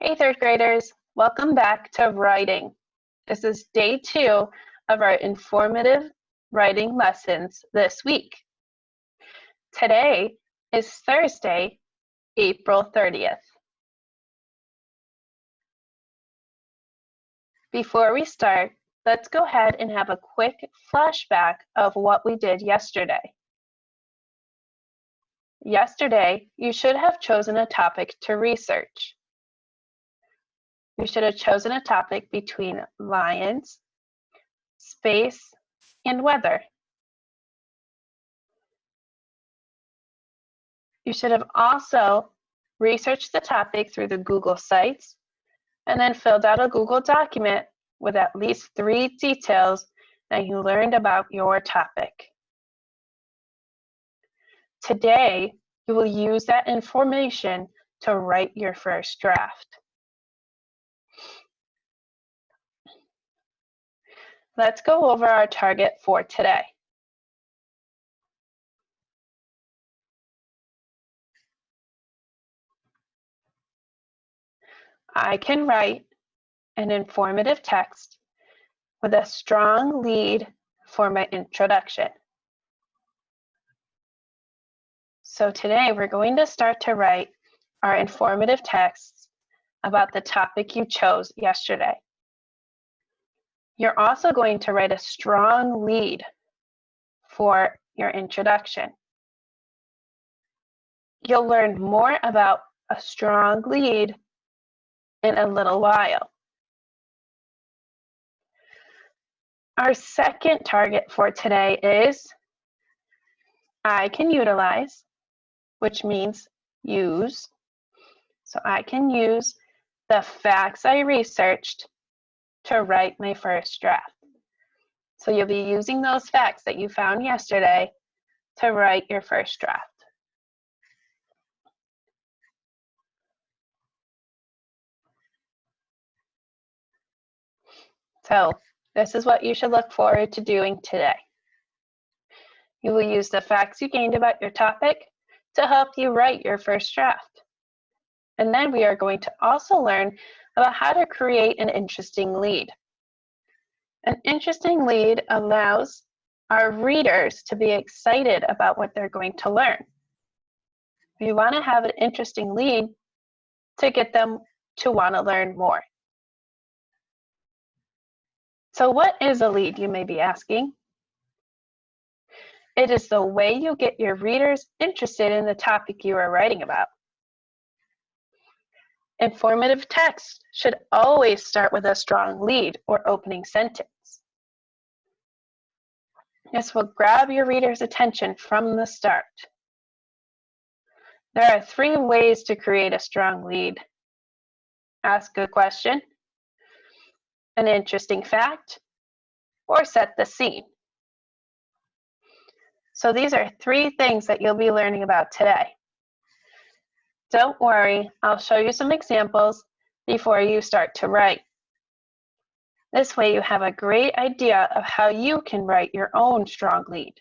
Hey, third graders, welcome back to writing. This is day 2 of our informative writing lessons this week. Today is Thursday, April 30th. Before we start, let's go ahead and have a quick flashback of what we did yesterday. Yesterday, you should have chosen a topic to research. You should have chosen a topic between lions, space, and weather. You should have also researched the topic through the Google Sites and then filled out a Google document with at least 3 details that you learned about your topic. Today, you will use that information to write your first draft. Let's go over our target for today. I can write an informative text with a strong lead for my introduction. So today we're going to start to write our informative texts about the topic you chose yesterday. You're also going to write a strong lead for your introduction. You'll learn more about a strong lead in a little while. Our second target for today is I can utilize, which means use. So I can use the facts I researched to write my first draft. So you'll be using those facts that you found yesterday to write your first draft. So this is what you should look forward to doing today. You will use the facts you gained about your topic to help you write your first draft. And then we are going to also learn about how to create an interesting lead. An interesting lead allows our readers to be excited about what they're going to learn. We want to have an interesting lead to get them to want to learn more. So what is a lead, you may be asking? It is the way you get your readers interested in the topic you are writing about. Informative text should always start with a strong lead or opening sentence. This will grab your reader's attention from the start. There are 3 ways to create a strong lead. Ask a question, an interesting fact, or set the scene. So these are 3 things that you'll be learning about today. Don't worry, I'll show you some examples before you start to write. This way you have a great idea of how you can write your own strong lead.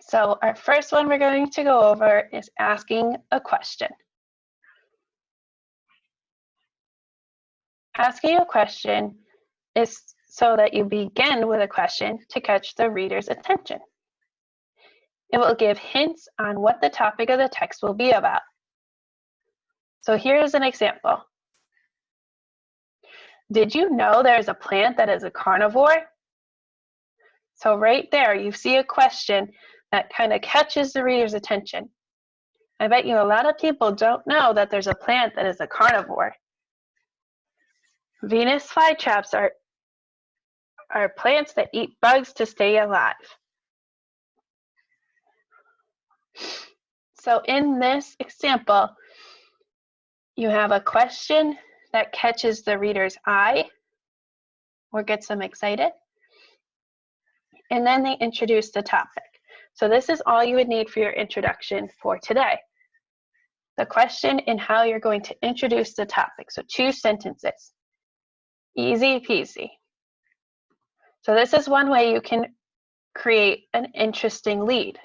So our first one we're going to go over is asking a question. Asking a question is so that you begin with a question to catch the reader's attention. It will give hints on what the topic of the text will be about. So here's an example. Did you know there's a plant that is a carnivore? So right there, you see a question that kind of catches the reader's attention. I bet you a lot of people don't know that there's a plant that is a carnivore. Venus flytraps are plants that eat bugs to stay alive. So in this example, you have a question that catches the reader's eye or gets them excited, and then they introduce the topic. So this is all you would need for your introduction for today. The question and how you're going to introduce the topic. So 2 sentences. Easy peasy. So this is one way you can create an interesting lead.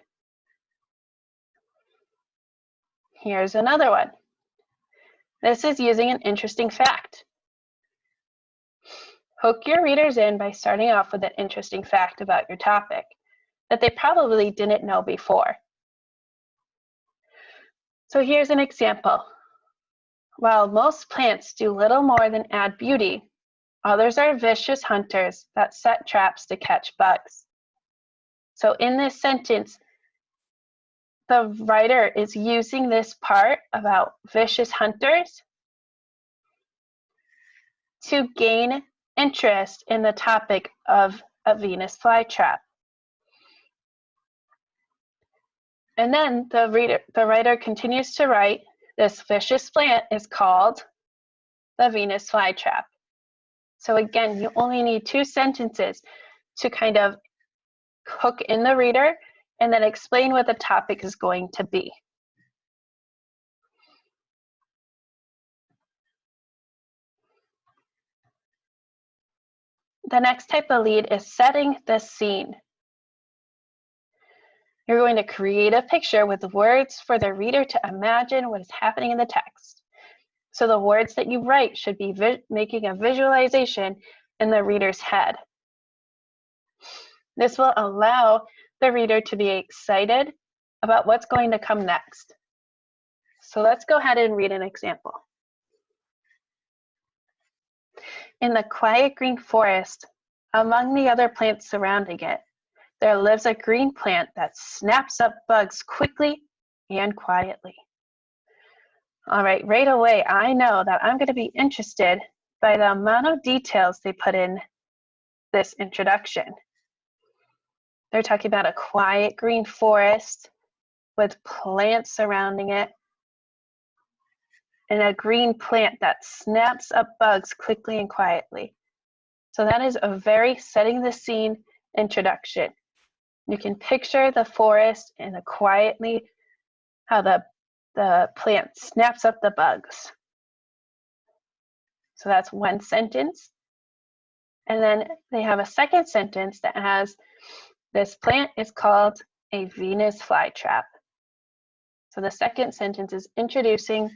Here's another one. This is using an interesting fact. Hook your readers in by starting off with an interesting fact about your topic that they probably didn't know before. So here's an example. While most plants do little more than add beauty, others are vicious hunters that set traps to catch bugs. So in this sentence, the writer is using this part about vicious hunters to gain interest in the topic of a Venus flytrap. And then the writer continues to write, this vicious plant is called the Venus flytrap. So again, you only need 2 sentences to kind of hook in the reader and then explain what the topic is going to be. The next type of lead is setting the scene. You're going to create a picture with words for the reader to imagine what is happening in the text. So the words that you write should be making a visualization in the reader's head. This will allow the reader to be excited about what's going to come next. So let's go ahead and read an example. In the quiet green forest, among the other plants surrounding it, there lives a green plant that snaps up bugs quickly and quietly. All right, right away, I know that I'm going to be interested by the amount of details they put in this introduction. They're talking about a quiet green forest with plants surrounding it and a green plant that snaps up bugs quickly and quietly. So that is a very setting the scene introduction. You can picture the forest and quietly how the plant snaps up the bugs. So that's one sentence. And then they have a second sentence that has, this plant is called a Venus flytrap. So the second sentence is introducing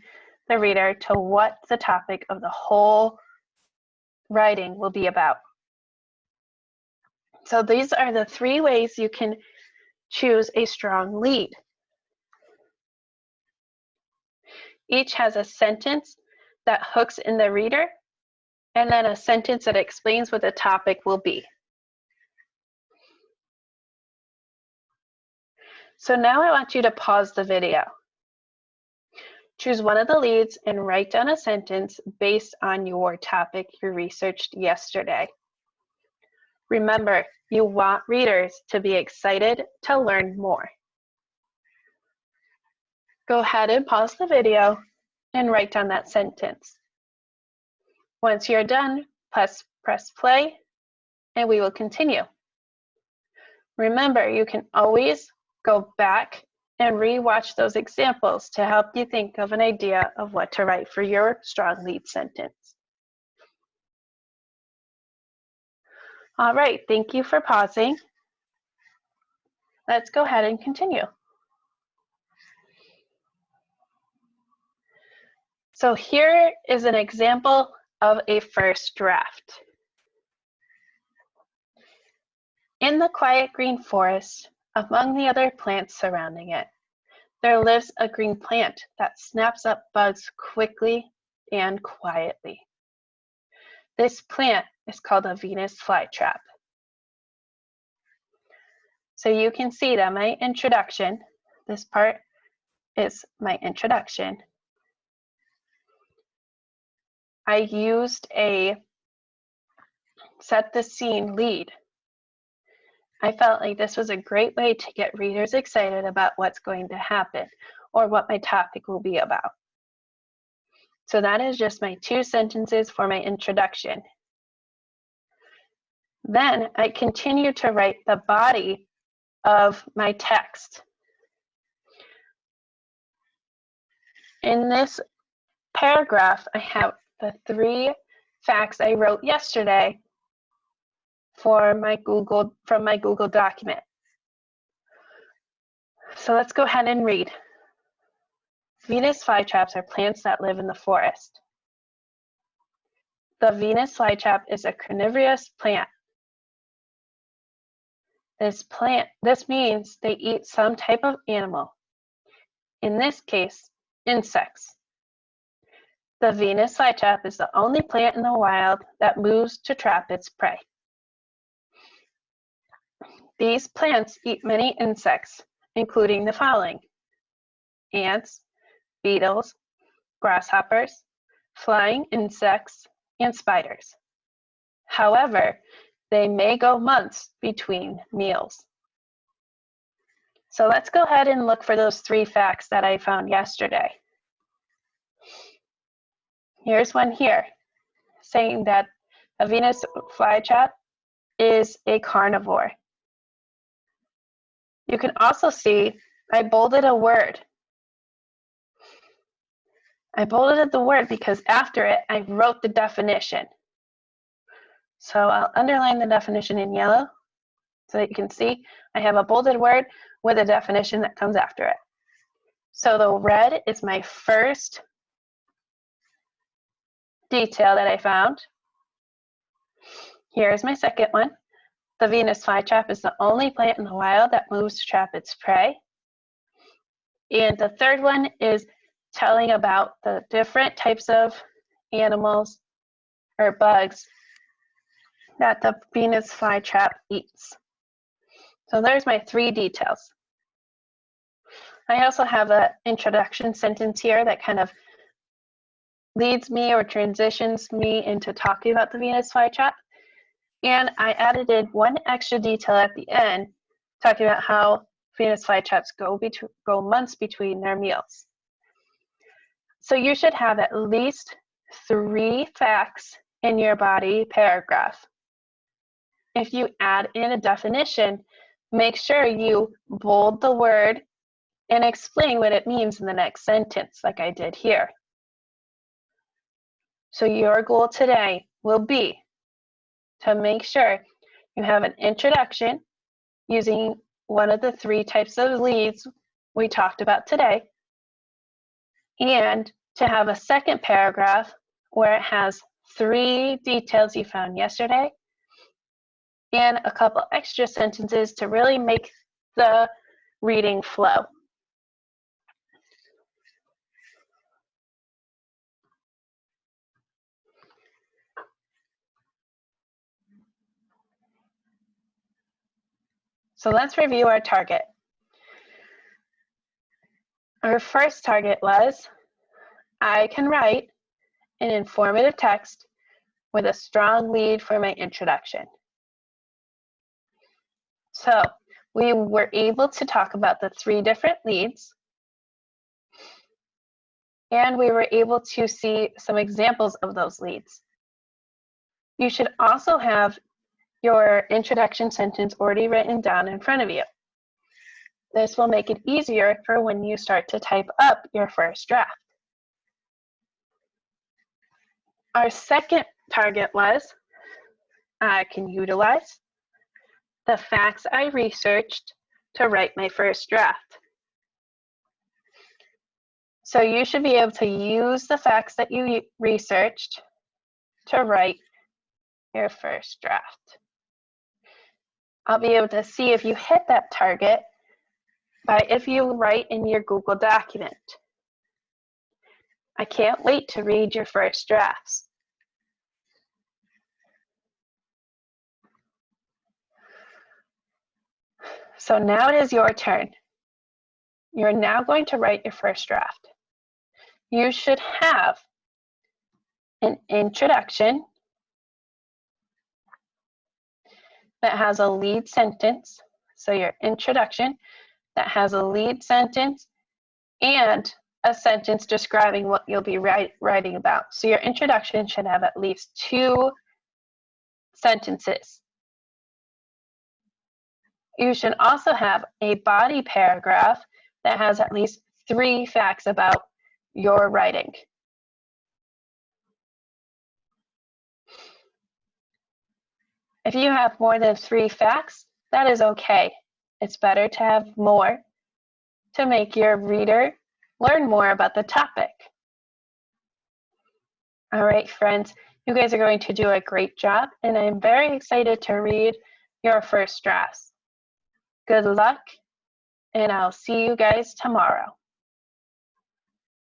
the reader to what the topic of the whole writing will be about. So these are the 3 ways you can choose a strong lead. Each has a sentence that hooks in the reader, and then a sentence that explains what the topic will be. So now I want you to pause the video. Choose one of the leads and write down a sentence based on your topic you researched yesterday. Remember, you want readers to be excited to learn more. Go ahead and pause the video and write down that sentence. Once you're done, press play and we will continue. Remember, you can always go back and rewatch those examples to help you think of an idea of what to write for your strong lead sentence. All right, thank you for pausing. Let's go ahead and continue. So here is an example of a first draft. In the quiet green forest, among the other plants surrounding it, there lives a green plant that snaps up bugs quickly and quietly. This plant is called a Venus flytrap. So you can see that my introduction, this part is my introduction. I used a set the scene lead. I felt like this was a great way to get readers excited about what's going to happen or what my topic will be about. So that is just my 2 sentences for my introduction. Then I continue to write the body of my text. In this paragraph, I have the 3 facts I wrote yesterday from my Google document. So let's go ahead and read. Venus flytraps are plants that live in the forest. The Venus flytrap is a carnivorous plant. This means they eat some type of animal. In this case, insects. The Venus flytrap is the only plant in the wild that moves to trap its prey. These plants eat many insects, including the following: ants, beetles, grasshoppers, flying insects, and spiders. However, they may go months between meals. So let's go ahead and look for those 3 facts that I found yesterday. Here's one here, saying that a Venus flytrap is a carnivore. You can also see I bolded a word. I bolded the word because after it, I wrote the definition. So I'll underline the definition in yellow so that you can see I have a bolded word with a definition that comes after it. So the red is my first detail that I found. Here's my second one. The Venus flytrap is the only plant in the wild that moves to trap its prey. And the third one is telling about the different types of animals or bugs that the Venus flytrap eats. So there's my 3 details. I also have an introduction sentence here that kind of leads me or transitions me into talking about the Venus flytrap. And I added in one extra detail at the end, talking about how Venus flytraps go months between their meals. So you should have at least 3 facts in your body paragraph. If you add in a definition, make sure you bold the word and explain what it means in the next sentence, like I did here. So your goal today will be to make sure you have an introduction using one of the 3 types of leads we talked about today, and to have a second paragraph where it has 3 details you found yesterday and a couple extra sentences to really make the reading flow. So let's review our target. Our first target was, I can write an informative text with a strong lead for my introduction. So we were able to talk about the 3 different leads, and we were able to see some examples of those leads. You should also have your introduction sentence already written down in front of you. This will make it easier for when you start to type up your first draft. Our second target was, I can utilize the facts I researched to write my first draft. So you should be able to use the facts that you researched to write your first draft. I'll be able to see if you hit that target by if you write in your Google document. I can't wait to read your first drafts. So now it is your turn. You're now going to write your first draft. You should have an introduction that has a lead sentence. So your introduction that has a lead sentence and a sentence describing what you'll be writing about. So your introduction should have at least 2 sentences. You should also have a body paragraph that has at least 3 facts about your writing. If you have more than 3 facts, that is okay. It's better to have more to make your reader learn more about the topic. All right, friends, you guys are going to do a great job, and I'm very excited to read your first drafts. Good luck, and I'll see you guys tomorrow.